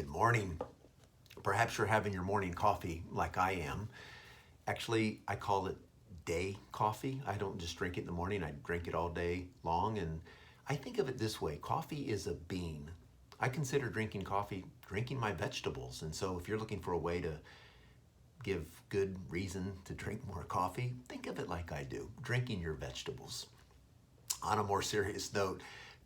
Good morning. Perhaps you're having your morning coffee like I am. Actually, I call it day coffee. I don't just drink it in the morning, I drink it all day long. And I think of it this way: coffee is a bean. I consider drinking coffee drinking my vegetables. And so if you're looking for a way to give good reason to drink more coffee, think of it like I do, drinking your vegetables. On a more serious note,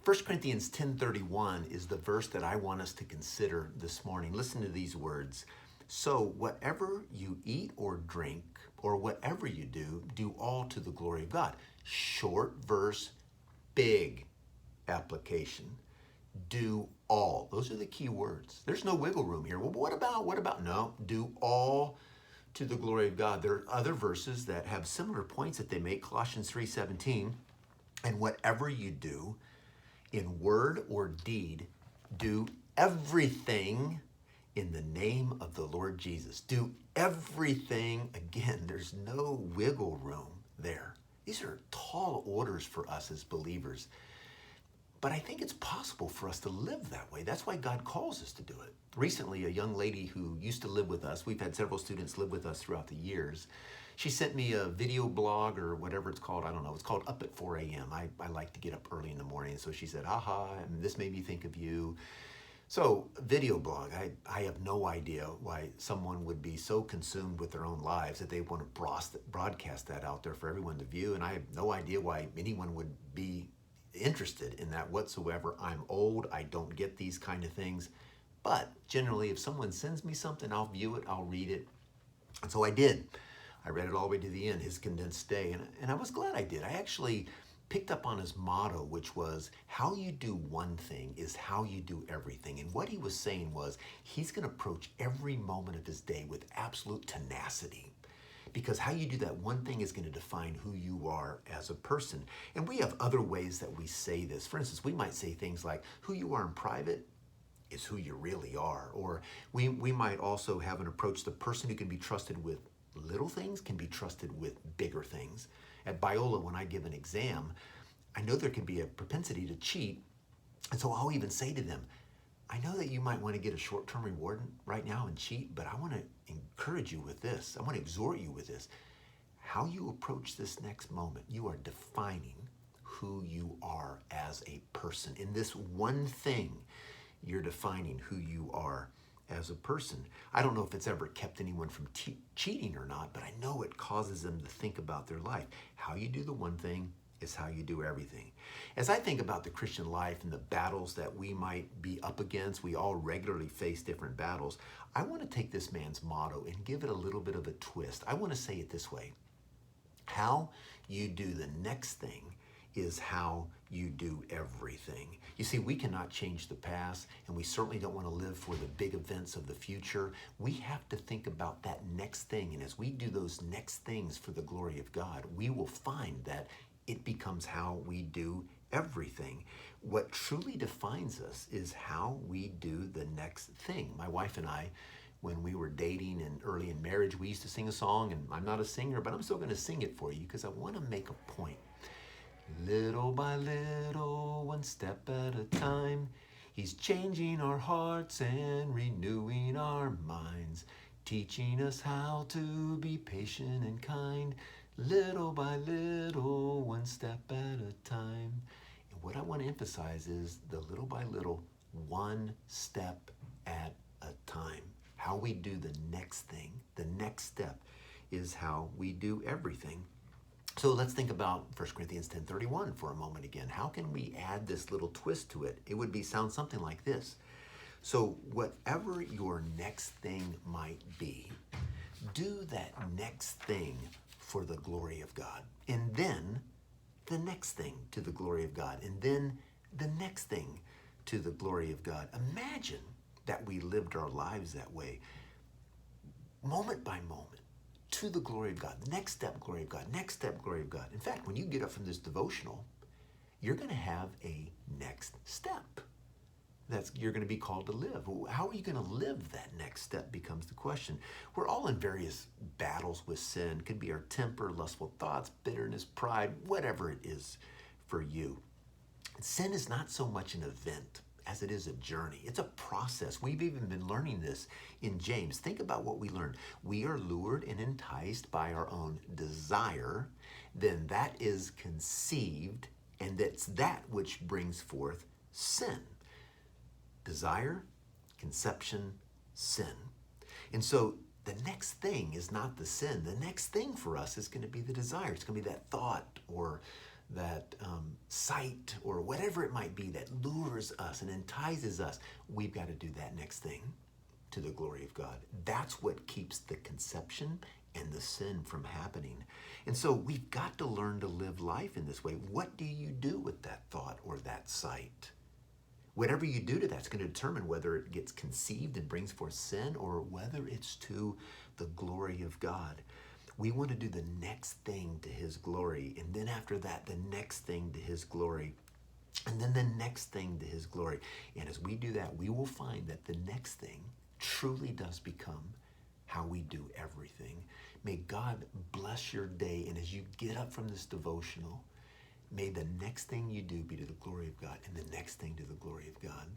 1 Corinthians 10:31 is the verse that I want us to consider this morning. Listen to these words. So whatever you eat or drink, or whatever you do, do all to the glory of God. Short verse, big application. Do all. Those are the key words. There's no wiggle room here. Well, what about? No, do all to the glory of God. There are other verses that have similar points that they make. Colossians 3:17, and whatever you do, in word or deed, do everything in the name of the Lord Jesus. Do everything. Again, there's no wiggle room there. These are tall orders for us as believers. But I think it's possible for us to live that way. That's why God calls us to do it. Recently, a young lady who used to live with us, we've had several students live with us throughout the years, she sent me a video blog or whatever it's called. I don't know. It's called Up at 4 a.m. I like to get up early in the morning. So she said, and this made me think of you. So video blog, I have no idea why someone would be so consumed with their own lives that they want to broadcast that out there for everyone to view. And I have no idea why anyone would be interested in that whatsoever. I'm old. I don't get these kind of things. But generally, if someone sends me something, I'll view it, I'll read it. And so I did. I read it all the way to the end, his condensed day, and I was glad I did. I actually picked up on his motto, which was, how you do one thing is how you do everything. And what he was saying was, he's going to approach every moment of his day with absolute tenacity, because how you do that one thing is going to define who you are as a person. And we have other ways that we say this. For instance, we might say things like, who you are in private is who you really are. Or we might also have an approach, the person who can be trusted with little things can be trusted with bigger things. At Biola, when I give an exam, I know there can be a propensity to cheat. And so I'll even say to them, I know that you might want to get a short-term reward right now and cheat, but I want to encourage you with this. I want to exhort you with this. How you approach this next moment, you are defining who you are as a person. In this one thing, you're defining who you are as a person. I don't know if it's ever kept anyone from cheating or not, but I know it causes them to think about their life. How you do the one thing is how you do everything. As I think about the Christian life and the battles that we might be up against, we all regularly face different battles. I want to take this man's motto and give it a little bit of a twist. I want to say it this way: how you do the next thing is how you do everything. You see, we cannot change the past, and we certainly don't want to live for the big events of the future. We have to think about that next thing, and as we do those next things for the glory of God, we will find that it becomes how we do everything. What truly defines us is how we do the next thing. My wife and I, when we were dating and early in marriage, we used to sing a song, and I'm not a singer, but I'm still going to sing it for you because I want to make a point. Little by little, one step at a time, he's changing our hearts and renewing our minds, teaching us how to be patient and kind, little by little, one step at a time. And what I want to emphasize is the little by little, one step at a time. How we do the next thing, the next step, is how we do everything. So let's think about 1 Corinthians 10:31 for a moment again. How can we add this little twist to it? It would sound something like this. So whatever your next thing might be, do that next thing for the glory of God. And then the next thing to the glory of God. And then the next thing to the glory of God. Imagine that we lived our lives that way, moment by moment. To the glory of God. Next step, glory of God. Next step, glory of God. In fact, when you get up from this devotional, you're going to have a next step. You're going to be called to live. How are you going to live that next step becomes the question. We're all in various battles with sin. It could be our temper, lustful thoughts, bitterness, pride, whatever it is for you. Sin is not so much an event as it is a journey. It's a process. We've even been learning this in James. Think about what we learned. We are lured and enticed by our own desire, then that is conceived, and that's that which brings forth sin. Desire, conception, sin. And so the next thing is not the sin. The next thing for us is going to be the desire. It's going to be that thought or that sight or whatever it might be that lures us and entices us. We've got to do that next thing to the glory of God. That's what keeps the conception and the sin from happening. And so we've got to learn to live life in this way. What do you do with that thought or that sight? Whatever you do to that's going to determine whether it gets conceived and brings forth sin or whether it's to the glory of God. We want to do the next thing to his glory, and then after that, the next thing to his glory, and then the next thing to his glory. And as we do that, we will find that the next thing truly does become how we do everything. May God bless your day, and as you get up from this devotional, may the next thing you do be to the glory of God, and the next thing to the glory of God.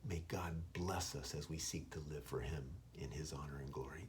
May God bless us as we seek to live for him in his honor and glory.